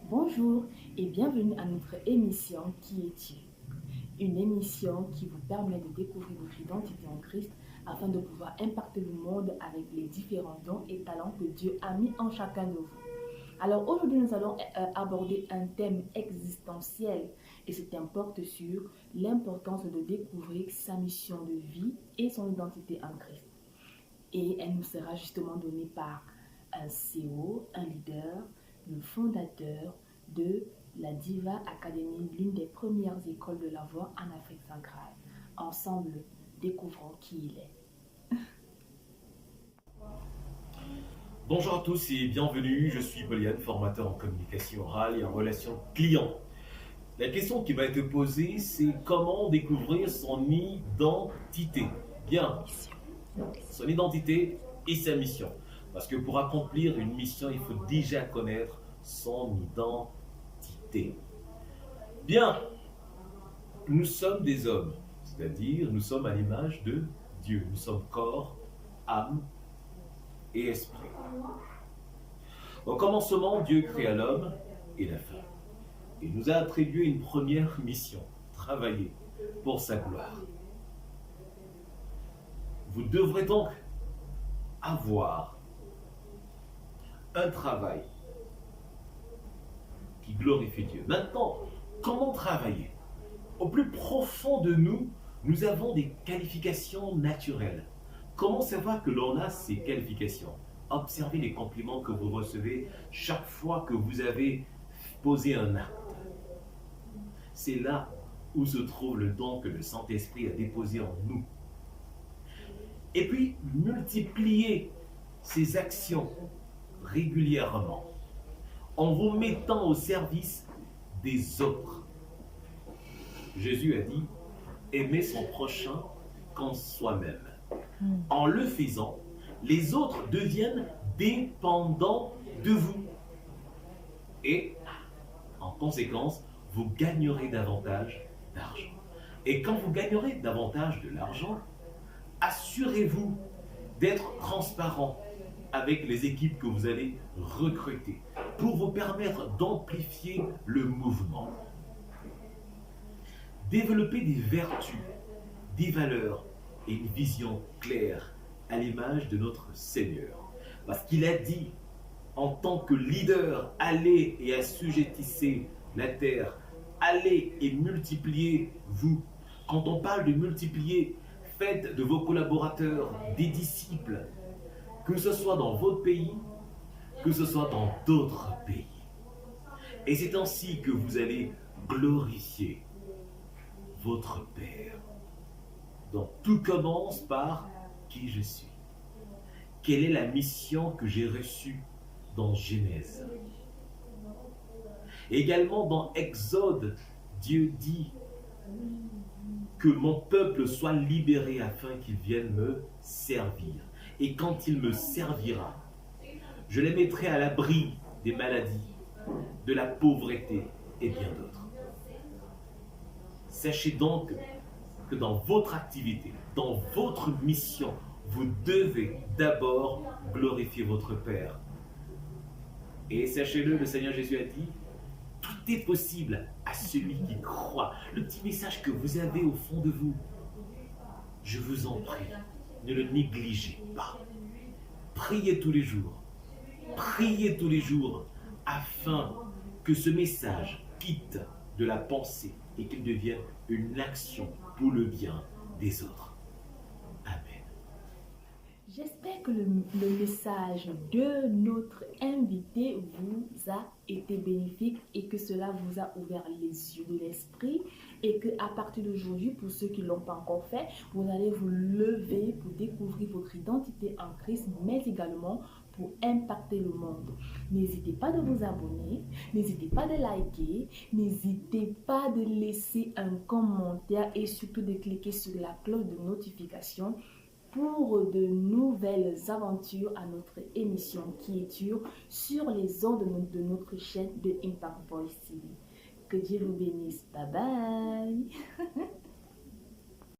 Bonjour et bienvenue à notre émission Qui es-tu? Une émission qui vous permet de découvrir votre identité en Christ afin de pouvoir impacter le monde avec les différents dons et talents que Dieu a mis en chacun de vous. Alors aujourd'hui, nous allons aborder un thème existentiel et ce thème porte sur l'importance de découvrir sa mission de vie et son identité en Christ. Et elle nous sera justement donnée par un CEO, un leader, le fondateur de la Diva Academy, l'une des premières écoles de la voix en Afrique centrale. Ensemble, découvrons qui il est. Bonjour à tous et bienvenue, je suis Bolian, formateur en communication orale et en relations clients. La question qui va être posée, c'est comment découvrir son identité. Bien, son identité et sa mission. Parce que pour accomplir une mission, il faut déjà connaître son identité. Bien, nous sommes des hommes, c'est-à-dire nous sommes à l'image de Dieu. Nous sommes corps, âme et esprit. Au commencement, Dieu créa l'homme et la femme. Il nous a attribué une première mission, travailler pour sa gloire. Vous devrez donc avoir un travail qui glorifie Dieu. Maintenant, comment travailler? Au plus profond de nous, nous avons des qualifications naturelles. Comment savoir que l'on a ces qualifications? Observez les compliments que vous recevez chaque fois que vous avez posé un acte. C'est là où se trouve le don que le Saint-Esprit a déposé en nous. Et puis, multipliez ces actions régulièrement en vous mettant au service des autres. Jésus a dit, aimer son prochain comme soi-même. En le faisant, les autres deviennent dépendants de vous. Et, en conséquence, vous gagnerez davantage d'argent. Et quand vous gagnerez davantage de l'argent, assurez-vous d'être transparent avec les équipes que vous allez recruter pour vous permettre d'amplifier le mouvement. Développez des vertus, des valeurs et une vision claire à l'image de notre Seigneur. Parce qu'il a dit, en tant que leader, allez et assujettissez la terre, allez et multipliez-vous. Quand on parle de multiplier, faites de vos collaborateurs des disciples, que ce soit dans votre pays, que ce soit dans d'autres pays. Et c'est ainsi que vous allez glorifier votre Père. Donc tout commence par qui je suis. Quelle est la mission que j'ai reçue dans Genèse? Également dans Exode, Dieu dit que mon peuple soit libéré afin qu'il vienne me servir. Et quand il me servira, je les mettrai à l'abri des maladies, de la pauvreté et bien d'autres. Sachez donc que dans votre activité, dans votre mission, vous devez d'abord glorifier votre Père. Et sachez-le, le Seigneur Jésus a dit, tout est possible à celui qui croit. Le petit message que vous avez au fond de vous, je vous en prie, ne le négligez pas. Priez tous les jours, afin que ce message quitte de la pensée et qu'il devienne une action pour le bien des autres. Amen. J'espère que le message de notre invité vous a été bénéfique et que cela vous a ouvert les yeux de l'esprit et qu'à partir d'aujourd'hui, pour ceux qui ne l'ont pas encore fait, vous allez vous lever pour découvrir votre identité en Christ, mais également pour impacter le monde. N'hésitez pas de vous abonner, n'hésitez pas de liker, n'hésitez pas de laisser un commentaire et surtout de cliquer sur la cloche de notification pour de nouvelles aventures à notre émission Qui es-tu sur les ondes de notre chaîne de Impact Voice TV. Que Dieu vous bénisse. Bye bye.